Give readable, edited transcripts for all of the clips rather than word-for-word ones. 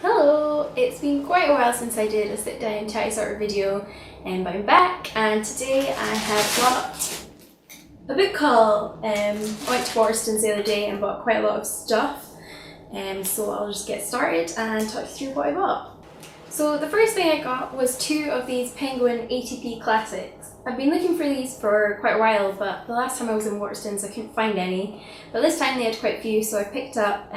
Hello! It's been quite a while since I did a sit down chatty sort of video, but I'm back, and today I have got a book haul. I went to Waterstones the other day and bought quite a lot of stuff, so I'll just get started and talk you through what I bought. So the first thing I got was two of these Penguin ATP Classics. I've been looking for these for quite a while, but the last time I was in Waterstones I couldn't find any, but this time they had quite a few, so I picked up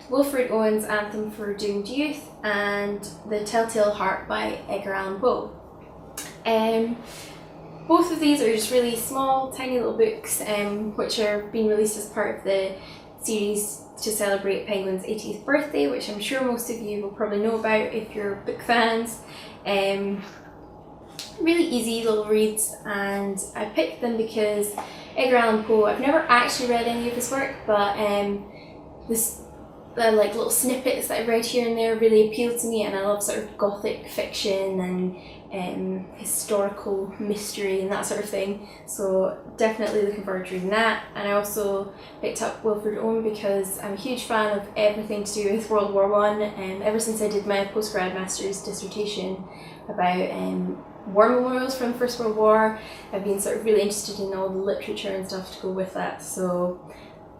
Wilfred Owen's Anthem for Doomed Youth and The Telltale Heart by Edgar Allan Poe. Both of these are just really small, tiny little books which are being released as part of the series to celebrate Penguin's 80th birthday, which I'm sure most of you will probably know about if you're book fans. Really easy little reads, and I picked them because Edgar Allan Poe, I've never actually read any of his work, but the little snippets that I've read here and there really appealed to me, and I love sort of gothic fiction and historical mystery and that sort of thing, so definitely looking forward to reading that. And I also picked up Wilfred Owen because I'm a huge fan of everything to do with World War I, and ever since I did my postgrad master's dissertation about war memorials from the First World War, I've been sort of really interested in all the literature and stuff to go with that. So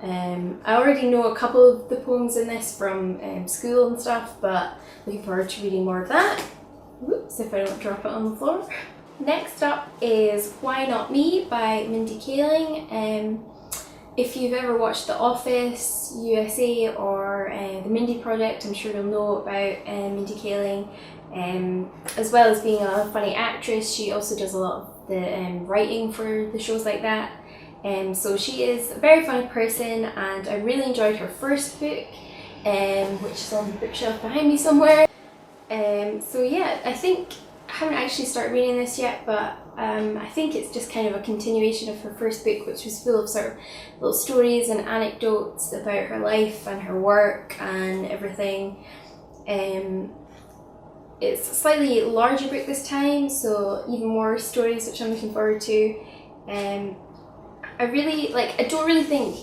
I already know a couple of the poems in this from school and stuff, but looking forward to reading more of that. Whoops, if I don't drop it on the floor. Next up is Why Not Me by Mindy Kaling. If you've ever watched The Office USA or The Mindy Project, I'm sure you'll know about Mindy Kaling. As well as being a funny actress, she also does a lot of the writing for the shows like that. So she is a very funny person, and I really enjoyed her first book, which is on the bookshelf behind me somewhere. So yeah, I haven't actually started reading this yet, but I think it's just kind of a continuation of her first book, which was full of sort of little stories and anecdotes about her life and her work and everything. It's a slightly larger book this time, so even more stories, which I'm looking forward to. I don't really think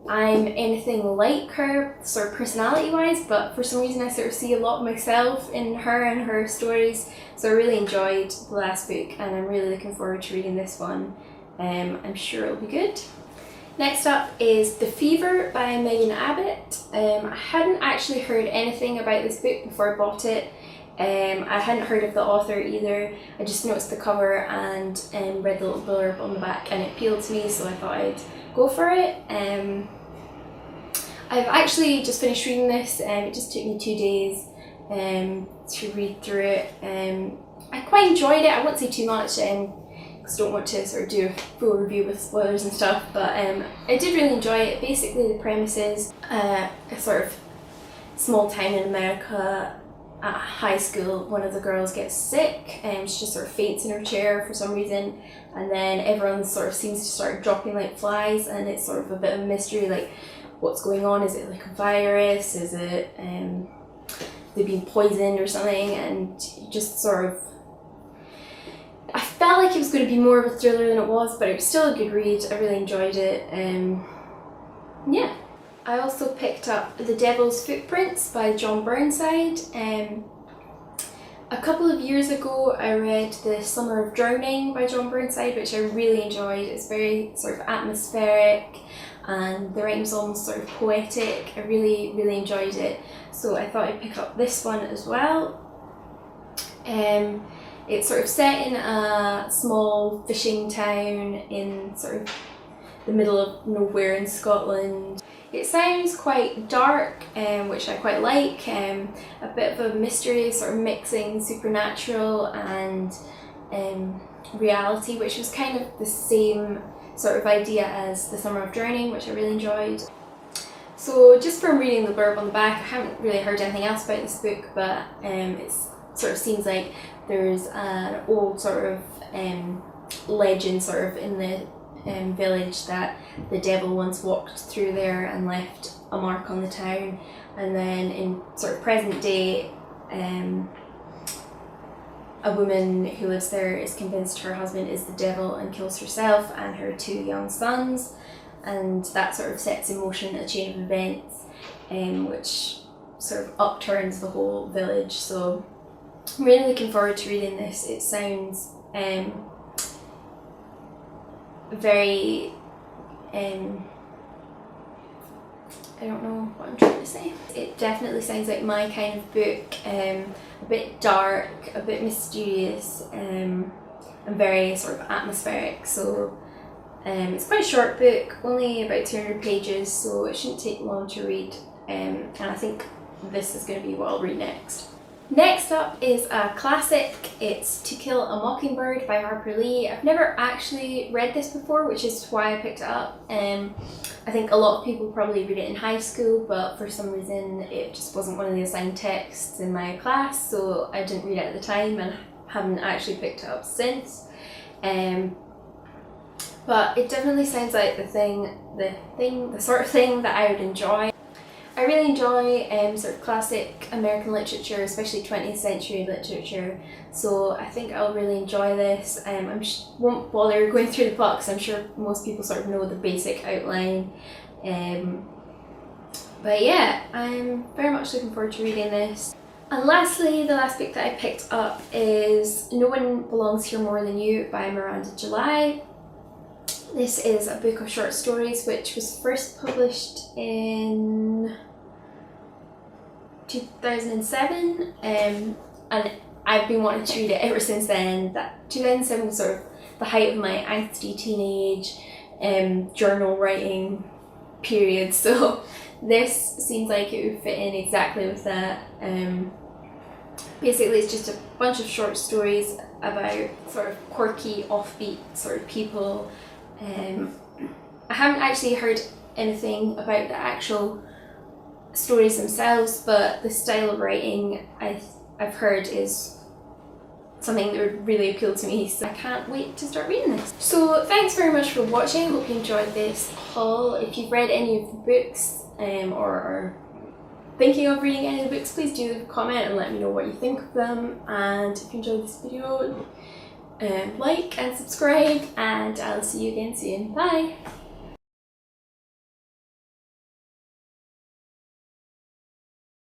I'm anything like her sort of personality wise, but for some reason I sort of see a lot of myself in her and her stories, so I really enjoyed the last book and I'm really looking forward to reading this one. I'm sure it'll be good. Next up is The Fever by Megan Abbott. I hadn't actually heard anything about this book before I bought it. I hadn't heard of the author either. I just noticed the cover and read the little blurb on the back, and it appealed to me, so I thought I'd go for it. I've actually just finished reading this, it just took me 2 days to read through it. I quite enjoyed it. I won't say too much because I don't want to sort of do a full review with spoilers and stuff, but I did really enjoy it. Basically the premise is a sort of small town in America. At high school, one of the girls gets sick and she just sort of faints in her chair for some reason, and then everyone sort of seems to start dropping like flies, and it's sort of a bit of a mystery, like what's going on. Is it like a virus? Is it they've been poisoned or something? And just sort of, I felt like it was going to be more of a thriller than it was, but it was still a good read. I really enjoyed it. Yeah. I also picked up The Devil's Footprints by John Burnside. A couple of years ago I read The Summer of Drowning by John Burnside, which I really enjoyed. It's very sort of atmospheric and the writing's almost sort of poetic. I really enjoyed it, so I thought I'd pick up this one as well. It's sort of set in a small fishing town in sort of the middle of nowhere in Scotland. It sounds quite dark, which I quite like, a bit of a mystery, sort of mixing supernatural and reality, which was kind of the same sort of idea as The Summer of Drowning, which I really enjoyed. So just from reading the blurb on the back, I haven't really heard anything else about this book, but it sort of seems like there's an old sort of legend sort of in the village that the devil once walked through there and left a mark on the town, and then in sort of present day a woman who lives there is convinced her husband is the devil and kills herself and her 2 young sons, and that sort of sets in motion a chain of events which sort of upturns the whole village. So I'm really looking forward to reading this. It sounds very I don't know what I'm trying to say. It definitely sounds like my kind of book, a bit dark, a bit mysterious, and very sort of atmospheric. So it's quite a short book, only about 200 pages, so it shouldn't take long to read, and I think this is going to be what I'll read next. Next up is a classic. It's To Kill a Mockingbird by Harper Lee. I've never actually read this before, which is why I picked it up. I think a lot of people probably read it in high school, but for some reason it just wasn't one of the assigned texts in my class, so I didn't read it at the time and haven't actually picked it up since. But it definitely sounds like the sort of thing that I would enjoy. I really enjoy sort of classic American literature, especially 20th century literature, so I think I'll really enjoy this. I won't bother going through the plot because I'm sure most people sort of know the basic outline. But yeah, I'm very much looking forward to reading this. And lastly, the last book that I picked up is No One Belongs Here More Than You by Miranda July. This is a book of short stories which was first published in 2007, and I've been wanting to read it ever since then. That 2007 was sort of the height of my angsty teenage journal writing period, so this seems like it would fit in exactly with that. Basically it's just a bunch of short stories about sort of quirky, offbeat sort of people. I haven't actually heard anything about the actual stories themselves, but the style of writing I've heard is something that would really appeal to me, so I can't wait to start reading this. So thanks very much for watching. Hope you enjoyed this haul. If you've read any of the books or are thinking of reading any of the books, please do comment and let me know what you think of them. And if you enjoyed this video, like and subscribe, and I'll see you again soon. Bye!